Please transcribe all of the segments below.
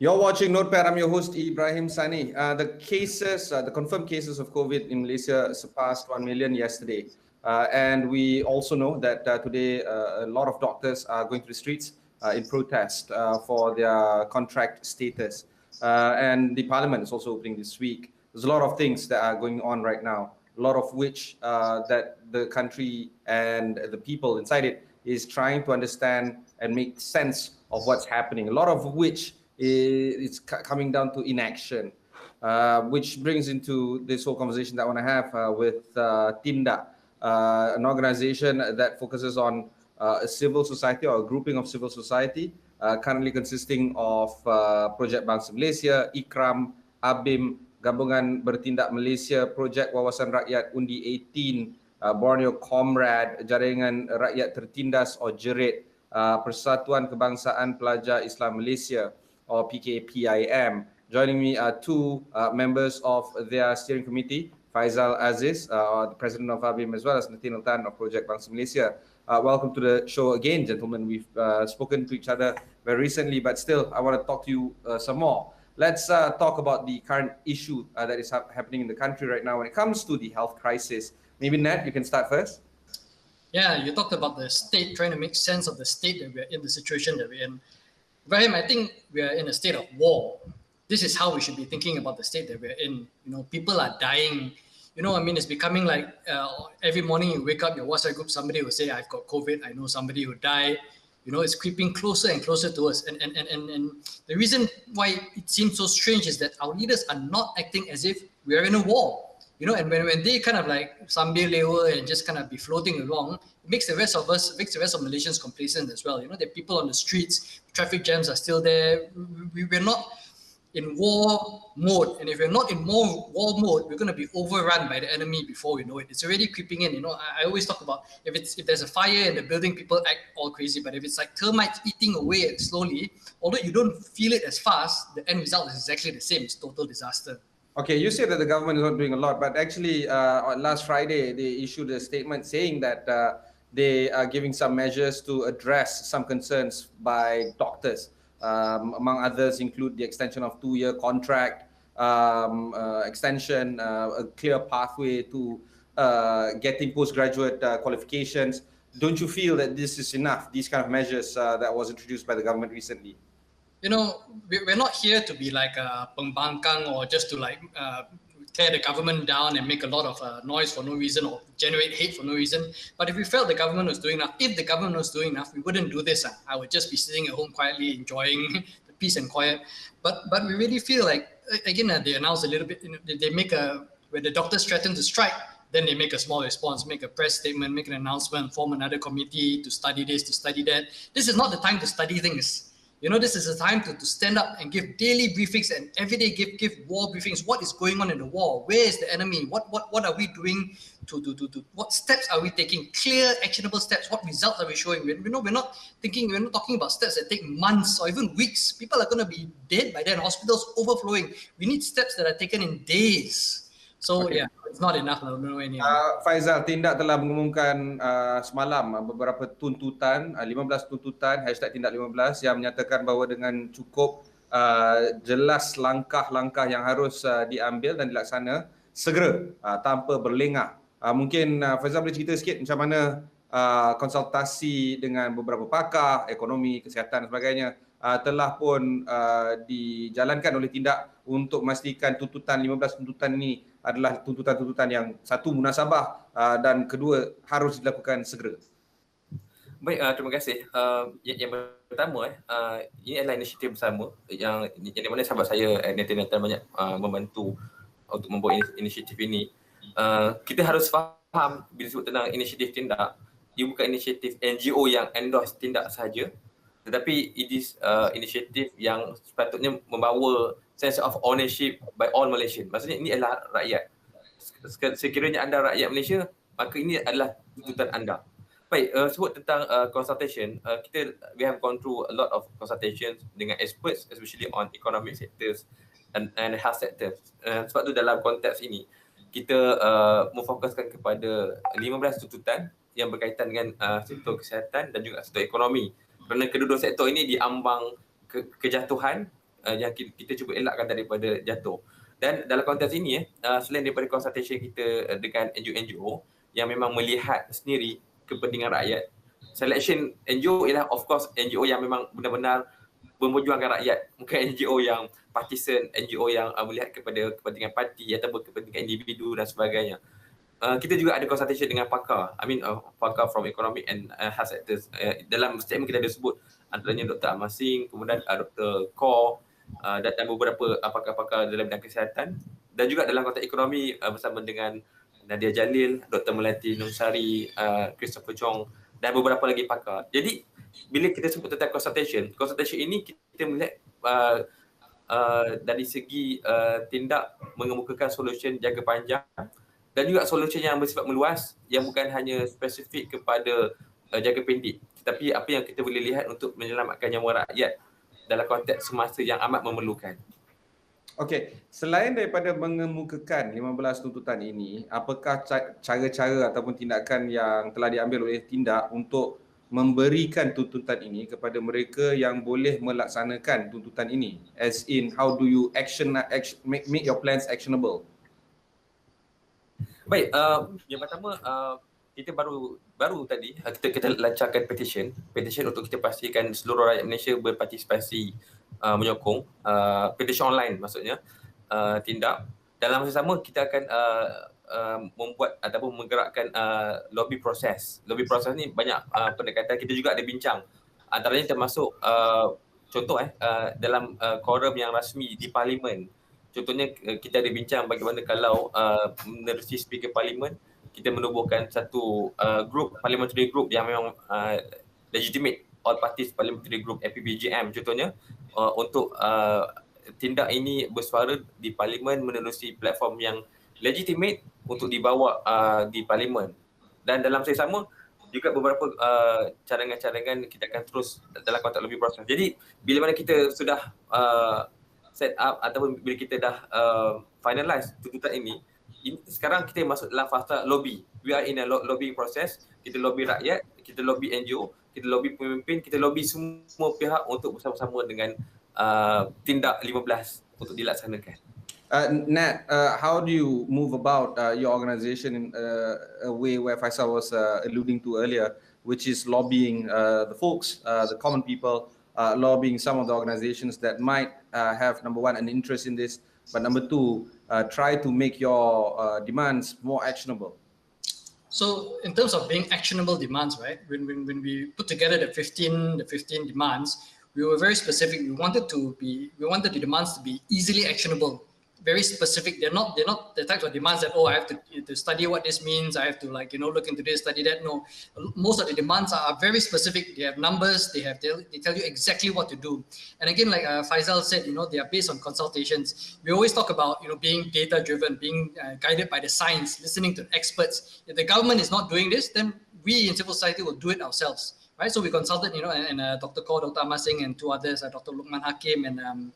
You're watching Notepad. I'm your host, Ibrahim Sani. The confirmed cases of COVID in Malaysia surpassed 1 million yesterday. And we also know that today a lot of doctors are going to the streets in protest for their contract status. And the parliament is also opening this week. There's a lot of things that are going on right now, a lot of which that the country and the people inside it is trying to understand and make sense of what's happening, a lot of which it's coming down to inaction, which brings into this whole conversation that I want to have with TINDAK, an organization that focuses on a civil society or a grouping of civil society, currently consisting of Projek Bangsa Malaysia, IKRAM, ABIM, Gabungan Bertindak Malaysia, Projek Wawasan Rakyat Undi 18, Borneo Comrade, Jaringan Rakyat Tertindas or JERIT, Persatuan Kebangsaan Pelajar Islam Malaysia, or PKPIM. Joining me are two members of their steering committee, Faizal Aziz, the president of ABIM, as well as Nathaniel Tan of Projek Bangsa Malaysia. Welcome to the show again, gentlemen. We've spoken to each other very recently, but still, I want to talk to you some more. Let's talk about the current issue that is happening in the country right now when it comes to the health crisis. Maybe Nat, you can start first. Yeah, you talked about the state, trying to make sense of the state that we're in, the situation that we're in. Ibrahim, I think we are in a state of war. This is how we should be thinking about the state that we're in. You know, people are dying. You know, I mean, it's becoming like every morning you wake up, your WhatsApp group, somebody will say, I've got COVID, I know somebody who died. You know, it's creeping closer and closer to us. And the reason why it seems so strange is that our leaders are not acting as if we are in a war. You know, and when they kind of like sambil lewa and just kind of be floating along, it makes the rest of Malaysians complacent as well. You know, the people on the streets, traffic jams are still there. We're not in war mode, and if we're not in war mode, we're going to be overrun by the enemy before we know it. It's already creeping in. You know, I always talk about if there's a fire in the building, people act all crazy. But if it's like termites eating away slowly, although you don't feel it as fast, the end result is exactly the same. It's total disaster. Okay, you said that the government is not doing a lot, but actually on last Friday, they issued a statement saying that they are giving some measures to address some concerns by doctors. Among others include the extension of 2-year contract, extension, a clear pathway to getting postgraduate qualifications. Don't you feel that this is enough, these kind of measures that was introduced by the government recently? You know, we're not here to be like a pembangkang or just to like tear the government down and make a lot of noise for no reason or generate hate for no reason. But if we felt the government was doing enough, if the government was doing enough, we wouldn't do this. I would just be sitting at home quietly enjoying the peace and quiet. But we really feel like, again, they announce a little bit, you know, they make when the doctors threaten to strike, then they make a small response, make a press statement, make an announcement, form another committee to study this, to study that. This is not the time to study things. You know, this is a time to stand up and give daily briefings and every day give war briefings. What is going on in the war? Where is the enemy? What are we doing to what steps are we taking? Clear, actionable steps. What results are we showing? We're not talking about steps that take months or even weeks. People are going to be dead by then. Hospitals overflowing. We need steps that are taken in days. So okay. Yeah, it's not enough. Faizal, TINDAK telah mengumumkan semalam beberapa tuntutan, 15 tuntutan, #TINDAK15 yang menyatakan bahawa dengan cukup jelas langkah-langkah yang harus diambil dan dilaksana segera tanpa berlengah. Mungkin Faizal boleh cerita sikit macam mana konsultasi dengan beberapa pakar, ekonomi, kesihatan dan sebagainya telah pun dijalankan oleh TINDAK untuk memastikan 15 tuntutan ini adalah tuntutan-tuntutan yang satu munasabah dan kedua harus dilakukan segera. Baik, terima kasih. Yang pertama, ini adalah inisiatif bersama yang di mana sahabat saya Nathaniel banyak membantu untuk membuat inisiatif ini. Kita harus faham bila sebut tentang inisiatif TINDAK, ia bukan inisiatif NGO yang endorse TINDAK sahaja, tetapi it is inisiatif yang sepatutnya membawa sense of ownership by all Malaysian. Maksudnya ini adalah rakyat. Sekiranya anda rakyat Malaysia, maka ini adalah tuntutan anda. Baik, sebut tentang consultation, we have gone through a lot of consultations dengan experts, especially on economic sectors and health sectors. Sebab tu dalam konteks ini, kita memfokuskan kepada 15 tuntutan yang berkaitan dengan sektor kesihatan dan juga sektor ekonomi. Kerana kedua-dua sektor ini diambang kejatuhan yang kita cuba elakkan daripada jatuh. Dan dalam konteks ini selain daripada consultation kita dengan NGO-NGO yang memang melihat sendiri kepentingan rakyat, selection NGO ialah of course NGO yang memang benar-benar memperjuangkan rakyat, bukan NGO yang partisan, NGO yang melihat kepada kepentingan parti ataupun kepentingan individu dan sebagainya. Kita juga ada consultation dengan pakar, pakar from economic and health sectors. Dalam statement kita ada sebut antaranya Dr. Ahmad Singh, kemudian Dr. Kaur dan beberapa pakar-pakar dalam bidang kesihatan, dan juga dalam konteks ekonomi bersama dengan Nadia Jalil, Dr. Melati Nusari, Christopher Chong dan beberapa lagi pakar. Jadi bila kita sebut tentang consultation ini kita melihat dari segi tindak mengemukakan solution jangka panjang dan juga solution yang bersifat meluas yang bukan hanya spesifik kepada jangka pendek, tetapi apa yang kita boleh lihat untuk menyelamatkan nyawa rakyat dalam konteks semasa yang amat memerlukan. Okey, selain daripada mengemukakan 15 tuntutan ini, apakah cara-cara ataupun tindakan yang telah diambil oleh Tindak untuk memberikan tuntutan ini kepada mereka yang boleh melaksanakan tuntutan ini? As in, how do you make your plans actionable? Baik, yang pertama kita baru tadi kita lancarkan petition untuk kita pastikan seluruh rakyat Malaysia berpartisipasi menyokong petition online maksudnya Tindak. Dalam masa sama kita akan membuat ataupun menggerakkan lobby proses. Lobby proses ni banyak pendekatan, kita juga ada bincang. Antaranya termasuk contoh dalam quorum yang rasmi di Parlimen. Contohnya kita ada bincang bagaimana kalau menerusi Speaker Parlimen, kita menubuhkan satu group, parliamentary group yang memang legitimate, all parties parliamentary group, APBGM contohnya, untuk Tindak ini bersuara di Parlimen menerusi platform yang legitimate untuk dibawa di Parlimen. Dan dalam masa sama juga beberapa cadangan-cadangan kita akan terus dalam konteks lobby proses. Jadi bila mana kita sudah set up ataupun bila kita dah finalize tuntutan ini, sekarang kita masuk dalam fasa lobby. We are in a lobbying process. Kita lobby rakyat, kita lobby NGO, kita lobby pemimpin, kita lobby semua pihak untuk bersama-sama dengan Tindak 15 untuk dilaksanakan. Nat, how do you move about your organization in a way where Faisal was alluding to earlier, which is lobbying the folks, the common people, lobbying some of the organizations that might have, number one, an interest in this, but number two, try to make your demands more actionable? So in terms of being actionable demands, right? When we put together the 15 demands, we were very specific. We wanted the demands to be easily actionable, very specific. They're not the types of demands that, I have to study what this means. I have to look into this, study that. No, most of the demands are very specific. They have numbers. They tell you exactly what to do. And again, like Faisal said, they are based on consultations. We always talk about being data driven, being guided by the science, listening to experts. If the government is not doing this, then we in civil society will do it ourselves. Right, so we consulted, and Dr. Kaur, Dr. Ahmad Singh, and two others, Dr. Luqman Hakim and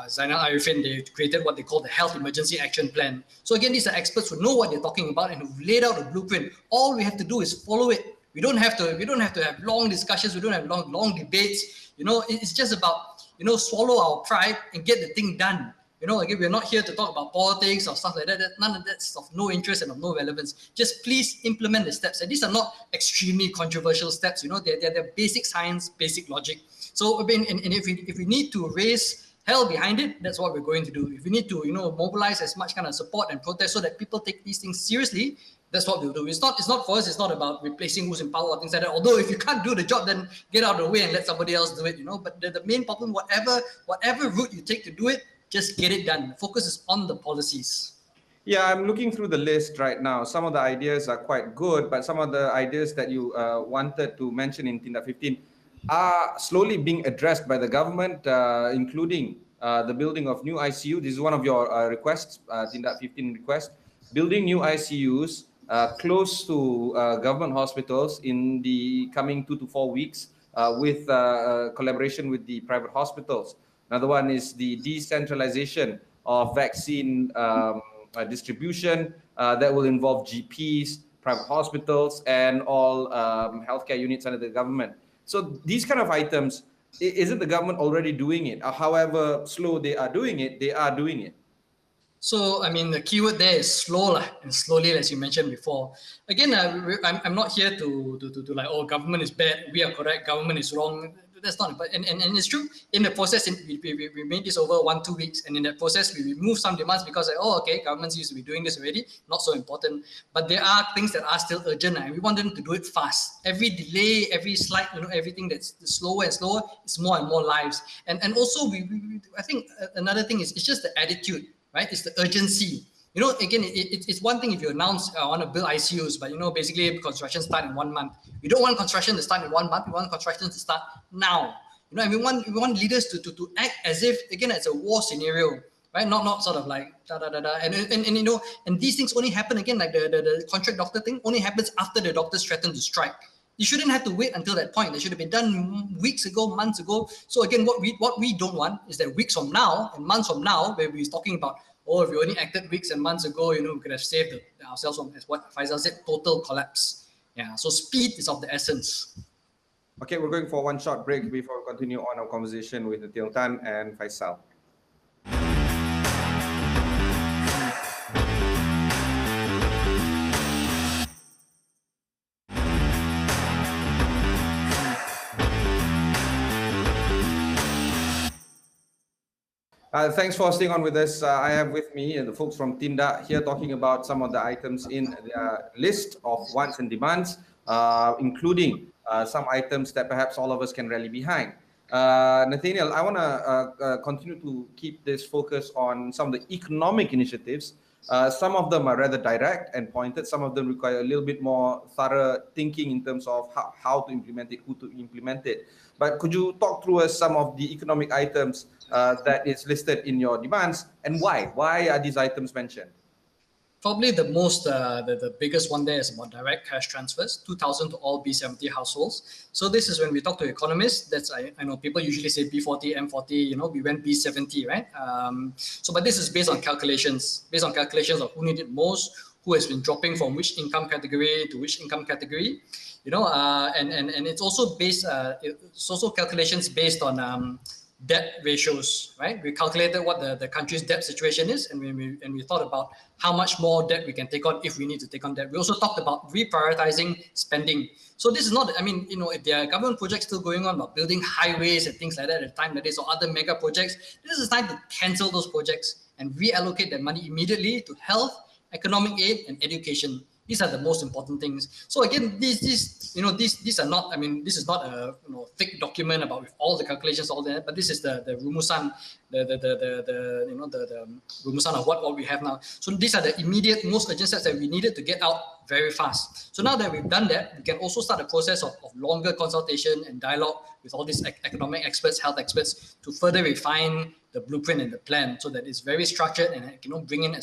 Zainal Arifin. They created what they call the Health Emergency Action Plan. So again, these are experts who know what they're talking about and who've laid out a blueprint. All we have to do is follow it. We don't have to have long discussions. We don't have long debates. It's just about swallow our pride and get the thing done. Again, we're not here to talk about politics or stuff like that. None of that's of no interest and of no relevance. Just please implement the steps. And these are not extremely controversial steps. They're basic science, basic logic. So if we need to raise hell behind it, that's what we're going to do. If we need to, mobilize as much kind of support and protest so that people take these things seriously, that's what we'll do. It's not for us. It's not about replacing who's in power or things like that. Although if you can't do the job, then get out of the way and let somebody else do it. But the main problem, whatever route you take to do it, just get it done. The focus is on the policies. Yeah, I'm looking through the list right now. Some of the ideas are quite good, but some of the ideas that you wanted to mention in Tindak 15 are slowly being addressed by the government, including the building of new ICU. This is one of your requests, Tindak 15 request. Building new ICUs close to government hospitals in the coming 2 to 4 weeks with collaboration with the private hospitals. Another one is the decentralization of vaccine distribution that will involve GPs, private hospitals, and all healthcare units under the government. So these kind of items Isn't the government already doing it? However slow they are doing it, they are doing it. So, I mean, the keyword there is slow and slowly, as you mentioned before. Again, I'm not here to like, oh, government is bad, we are correct, government is wrong. That's not, but and it's true. In the process, we made this over 1-2 weeks, and in that process, we removed some demands because, like, oh, okay, government used to be doing this already, not so important. But there are things that are still urgent, and we want them to do it fast. Every delay, every slight, everything that's slower and slower is more and more lives. And also, I think another thing is it's just the attitude. Right? It's the urgency. Again, it's one thing if you announce I want to build ICUs, but basically construction start in 1 month. We don't want construction to start in 1 month. We want construction to start now. And we want leaders to act as if, again, it's a war scenario, right? Not sort of like da da da da. And these things only happen, again, like the contract doctor thing only happens after the doctors threaten to strike. You shouldn't have to wait until that point. They should have been done weeks ago, months ago. So again, what we don't want is that weeks from now and months from now, where we're talking about, oh, if we only acted weeks and months ago, we could have saved ourselves from, as what Faisal said, total collapse. Yeah. So speed is of the essence. Okay, we're going for one short break before we continue on our conversation with Nathaniel Tan and Faisal. Thanks for staying on with us. I have with me the folks from TINDAK here talking about some of the items in the list of wants and demands, including some items that perhaps all of us can rally behind. Nathaniel, I want to continue to keep this focus on some of the economic initiatives. Some of them are rather direct and pointed. Some of them require a little bit more thorough thinking in terms of how to implement it, who to implement it. But could you talk through us some of the economic items that is listed in your demands, and why? Why are these items mentioned? Probably the most, the biggest one there is about direct cash transfers, 2,000 to all B70 households. So this is when we talk to economists. That's I know people usually say B40, M40. We went B70, right? But this is based on calculations, of who needed most, who has been dropping from which income category to which income category. And it's also based. It's also calculations based on debt ratios, right? We calculated what the country's debt situation is, and we thought about how much more debt we can take on if we need to take on debt. We also talked about reprioritizing spending. So this is not, if there are government projects still going on about building highways and things like that at the time that is, or other mega projects, this is time to cancel those projects and reallocate that money immediately to health, economic aid, and education. These are the most important things. So again, these are not. This is not a thick document about with all the calculations, all that. But this is the rumusan, the rumusan of what we have now. So these are the immediate, most urgent steps that we needed to get out very fast. So now that we've done that, we can also start a process of longer consultation and dialogue with all these economic experts, health experts, to further refine the blueprint and the plan, so that it's very structured and bring in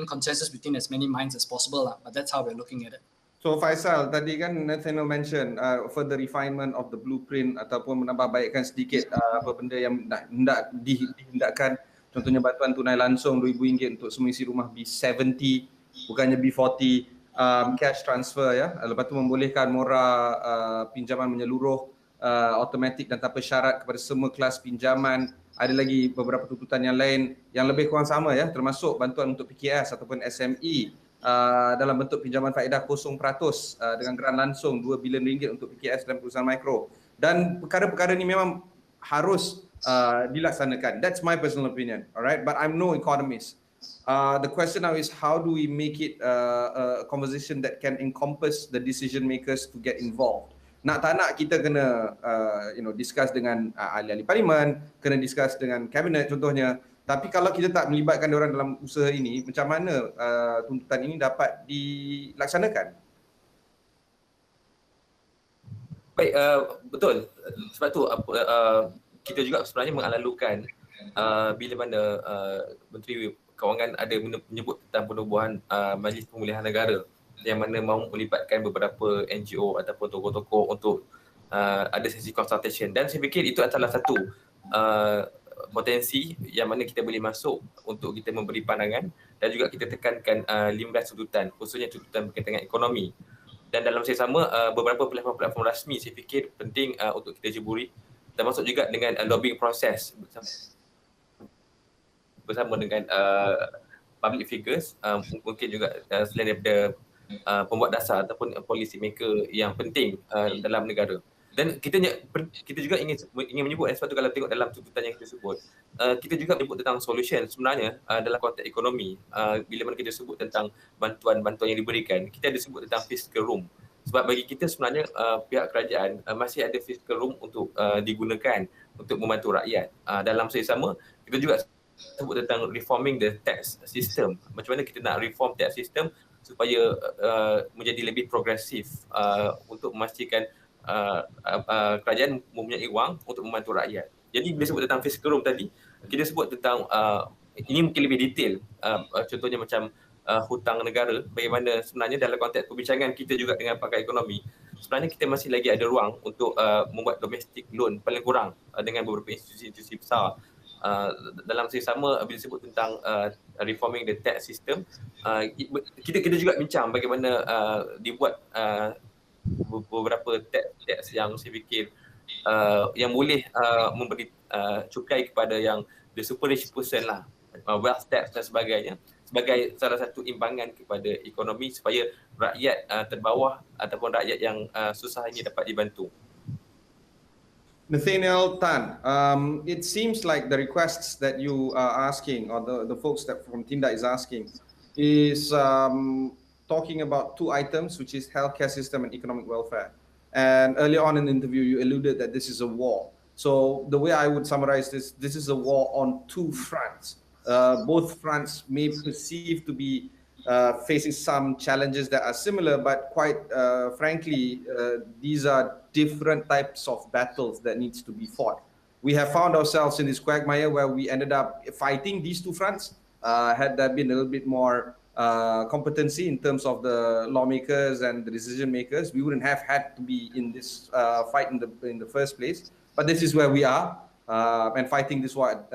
consensus between as many minds as possible. But that's how we're looking at it. So Faisal, tadi kan Nathaniel mention further refinement of the blueprint ataupun menambahbaikkan sedikit apa benda yang hendak dihendakkan. Contohnya bantuan tunai langsung RM2,000 untuk semua isi rumah B70 bukannya B40, cash transfer ya. Lepas tu membolehkan mora pinjaman menyeluruh, automatik dan tanpa syarat kepada semua kelas pinjaman. Ada lagi beberapa tuntutan yang lain yang lebih kurang sama ya, termasuk bantuan untuk PKS ataupun SME dalam bentuk pinjaman faedah 0% dengan geran langsung RM2 bilion untuk PKS dan perusahaan mikro. Dan perkara-perkara ini memang harus dilaksanakan. That's my personal opinion, alright? But I'm no economist. The question now is, how do we make it a conversation that can encompass the decision makers to get involved? Nak tak nak kita kena discuss dengan ahli-ahli parlimen, kena discuss dengan kabinet contohnya. Tapi kalau kita tak melibatkan diorang dalam usaha ini, macam mana tuntutan ini dapat dilaksanakan? Baik, betul. Sebab tu kita juga sebenarnya mengalalukan bila mana Menteri Kewangan ada menyebut tentang penubuhan Majlis Pemulihan Negara yang mana mahu melibatkan beberapa NGO ataupun tokoh-tokoh untuk ada sesi consultation, dan saya fikir itu adalah satu potensi yang mana kita boleh masuk untuk kita memberi pandangan, dan juga kita tekankan 15 tuntutan, khususnya tuntutan berkaitan dengan ekonomi. Dan dalam masa yang sama, beberapa platform rasmi saya fikir penting untuk kita jeburi, termasuk juga dengan lobbying proses bersama dengan public figures, mungkin juga selain daripada pembuat dasar ataupun policy maker yang penting dalam negara. Dan kita juga ingin menyebut, sebab tu kalau tengok dalam tuntutan yang kita sebut, kita juga menyebut tentang solution sebenarnya dalam konteks ekonomi. Bila mana kita sebut tentang bantuan-bantuan yang diberikan, kita ada sebut tentang fiscal room. Sebab bagi kita sebenarnya pihak kerajaan masih ada fiscal room untuk digunakan untuk membantu rakyat. Dalam masa yang sama, kita juga sebut tentang reforming the tax system. Macam mana kita nak reform tax system supaya menjadi lebih progresif untuk memastikan kerajaan mempunyai wang untuk membantu rakyat. Jadi bila sebut tentang fiscal room tadi, kita sebut tentang ini mungkin lebih detail. Contohnya macam hutang negara, bagaimana sebenarnya dalam konteks perbincangan kita juga dengan pakar ekonomi, sebenarnya kita masih lagi ada ruang untuk membuat domestic loan paling kurang dengan beberapa institusi besar. Dalam masa yang sama, bila sebut tentang reforming the tax system, kita juga bincang bagaimana dibuat beberapa tax yang saya fikir yang boleh memberi cukai kepada yang the super rich person lah, wealth tax dan sebagainya, sebagai salah satu imbangan kepada ekonomi supaya rakyat terbawah ataupun rakyat yang susah ini dapat dibantu. Nathaniel Tan, it seems like the requests that you are asking, or the folks that from TINDAK is asking, is talking about two items, which is healthcare system and economic welfare. And earlier on in the interview, you alluded that this is a war. So the way I would summarize this is a war on two fronts. Both fronts may perceive to be facing some challenges that are similar, but quite frankly, these are different types of battles that needs to be fought. We have found ourselves in this quagmire where we ended up fighting these two fronts. Had there been a little bit more competency in terms of the lawmakers and the decision makers, we wouldn't have had to be in this fight in the first place. But this is where we are, and fighting this war,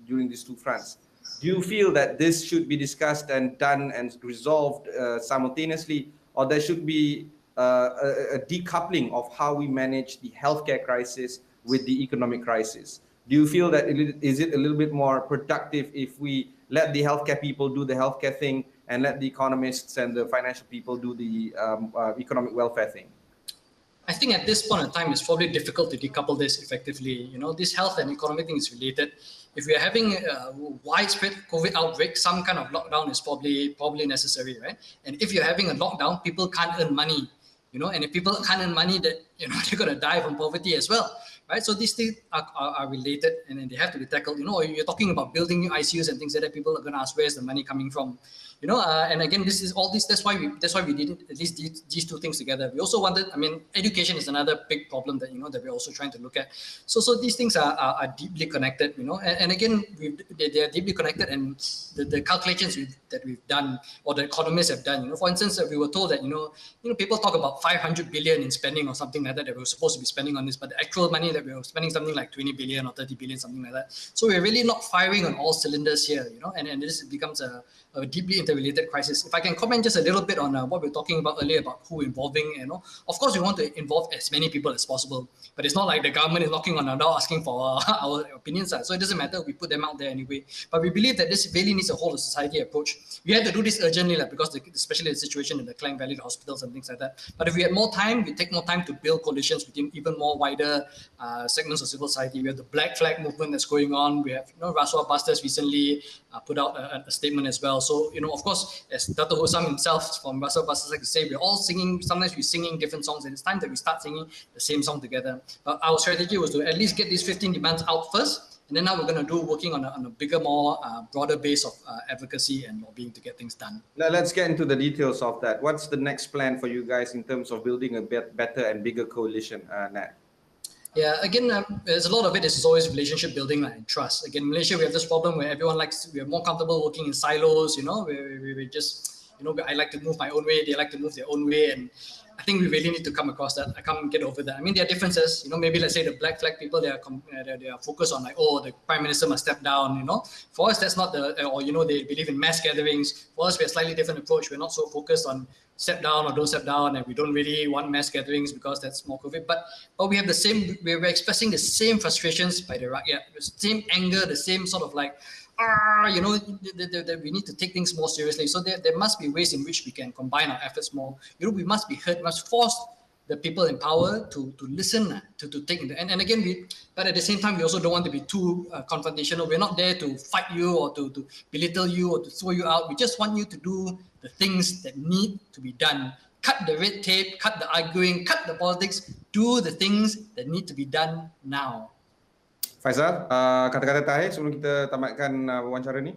during these two fronts. Do you feel that this should be discussed and done and resolved simultaneously, or there should be a decoupling of how we manage the healthcare crisis with the economic crisis? Do you feel that is it a little bit more productive if we let the healthcare people do the healthcare thing and let the economists and the financial people do the economic welfare thing? I think at this point in time, it's probably difficult to decouple this effectively. This health and economic thing is related. If we are having a widespread COVID outbreak, some kind of lockdown is probably necessary, right? And if you're having a lockdown, people can't earn money, and if people can't earn money, that they're going to die from poverty as well, right? So these things are related, and then they have to be tackled. You're talking about building new ICUs and things like that. People are going to ask, where's the money coming from? And again, that's why we did at least these two things together. We also wanted, education is another big problem that that we're also trying to look at. So these things are deeply connected, and again, they are deeply connected, and the calculations that we've done, or the economists have done. For instance, we were told that people talk about 500 billion in spending or something like that we were supposed to be spending on this, but the actual money that we were spending something like 20 billion or 30 billion, something like that. So we're really not firing on all cylinders here, and this becomes a deeply interrelated crisis. If I can comment just a little bit on what we were talking about earlier about who involving, of course we want to involve as many people as possible, but it's not like the government is knocking on our door asking for our opinions. So it doesn't matter, we put them out there anyway. But we believe that this really needs a whole of society approach. We had to do this urgently, because especially the situation in the Klang Valley hospitals and things like that. But if we had more time, we take more time to build coalitions within even more wider segments of civil society. We have the Black Flag movement that's going on. We have, Rasuah Busters recently put out a statement as well. So, of course, as Dr. Hosam himself from Rasuah Busters like to say, we're all singing, sometimes we're singing different songs, and it's time that we start singing the same song together. But our strategy was to at least get these 15 demands out first, and then now we're going to do working on a bigger, more broader base of advocacy and lobbying to get things done. Let's get into the details of that. What's the next plan for you guys in terms of building a better and bigger coalition, Nat? Yeah, again, there's a lot of it is always relationship building and trust. Again, in Malaysia, we have this problem where everyone we are more comfortable working in silos, we just, I like to move my own way, they like to move their own way. And I think we really need to come across that. I can't get over that. I mean, there are differences. Maybe let's say the black flag people, they are focused on like, oh, the prime minister must step down. For us, that's not or they believe in mass gatherings. For us, we have a slightly different approach. We're not so focused on step down or don't step down, and we don't really want mass gatherings because that's more COVID. But we have the same. We're expressing the same frustrations by the rakyat, the same anger, the same sort of like, we need to take things more seriously. So there must be ways in which we can combine our efforts more. We must be heard, must force the people in power to listen, to take it. And again, but at the same time, we also don't want to be too confrontational. We're not there to fight you or to belittle you or to throw you out. We just want you to do the things that need to be done. Cut the red tape, cut the arguing, cut the politics, do the things that need to be done now. Faizal, kata-kata terakhir sebelum kita tamatkan wawancara ni.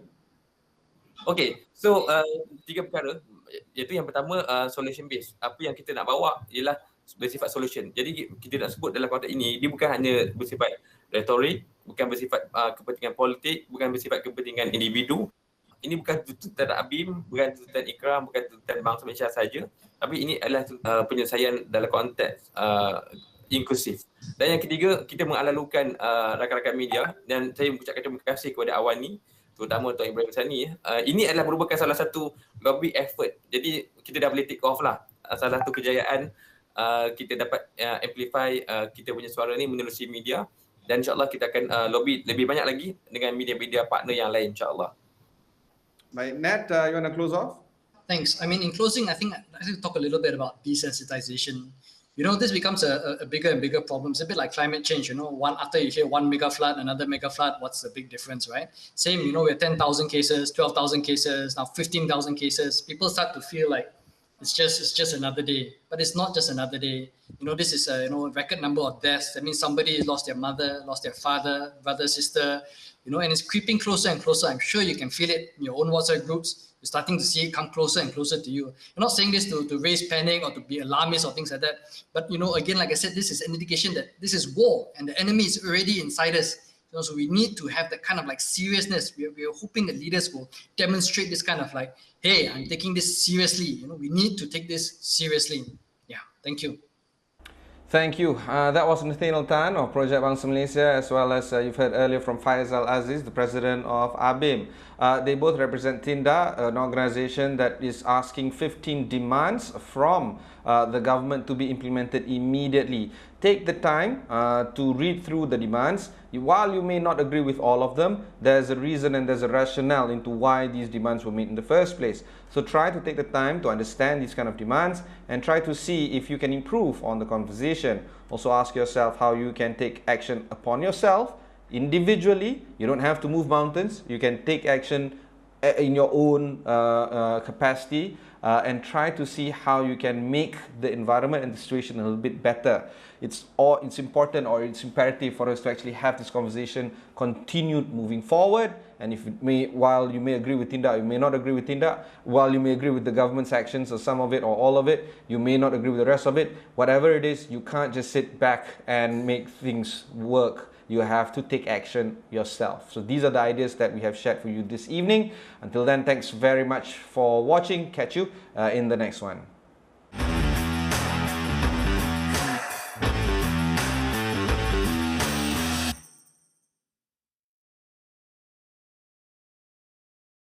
Okay, so 3 perkara, iaitu yang pertama solution based. Apa yang kita nak bawa ialah bersifat solution. Jadi kita nak sebut dalam konteks ini, dia bukan hanya bersifat retorik, bukan bersifat kepentingan politik, bukan bersifat kepentingan individu. Ini bukan tuntutan ABIM, bukan tuntutan Ikram, bukan tuntutan bangsa Malaysia saja, tapi ini adalah penyelesaian dalam konteks inklusif. Dan yang ketiga, kita mengalalukan rakan-rakan media, dan saya mengucapkan terima kasih kepada AWANI, terutama Tuan Ibrahim Sani. Ini adalah merupakan salah satu lobby effort. Jadi kita dah boleh tick off lah. Salah satu kejayaan kita dapat amplify kita punya suara ni menerusi media, dan insyaAllah kita akan lobby lebih banyak lagi dengan media-media partner yang lain insyaAllah. Baik, Nat, you want to close off? Thanks. I mean, in closing, I think I should talk a little bit about desensitization. This becomes a bigger and bigger problem. It's a bit like climate change. After you hear one mega flood, another mega flood, what's the big difference, right? Same, we have 10,000 cases, 12,000 cases, now 15,000 cases. People start to feel like it's just another day, but it's not just another day. This is a record number of deaths. That means somebody lost their mother, lost their father, brother, sister, and it's creeping closer and closer. I'm sure you can feel it in your own WhatsApp groups. You're starting to see it come closer and closer to you. I'm not saying this to raise panic or to be alarmist or things like that. But, again, like I said, this is an indication that this is war and the enemy is already inside us. So we need to have that kind of like seriousness. We're hoping that leaders will demonstrate this kind of like, hey, I'm taking this seriously. We need to take this seriously. Yeah, thank you. Thank you. That was Nathaniel Tan of Project Bangsa Malaysia, as well as you've heard earlier from Faizal Aziz, the president of ABIM. They both represent TINDAK, an organization that is asking 15 demands from the government to be implemented immediately. Take the time to read through the demands. While you may not agree with all of them, there's a reason and there's a rationale into why these demands were made in the first place. So try to take the time to understand these kind of demands and try to see if you can improve on the conversation. Also ask yourself how you can take action upon yourself individually. You don't have to move mountains. You can take action in your own capacity and try to see how you can make the environment and the situation a little bit better. It's important, or it's imperative for us to actually have this conversation continued moving forward. And while you may agree with TINDAK, you may not agree with TINDAK. While you may agree with the government's actions, or some of it or all of it, you may not agree with the rest of it. Whatever it is, you can't just sit back and make things work. You have to take action yourself. So these are the ideas that we have shared for you this evening. Until then, thanks very much for watching. Catch you in the next one.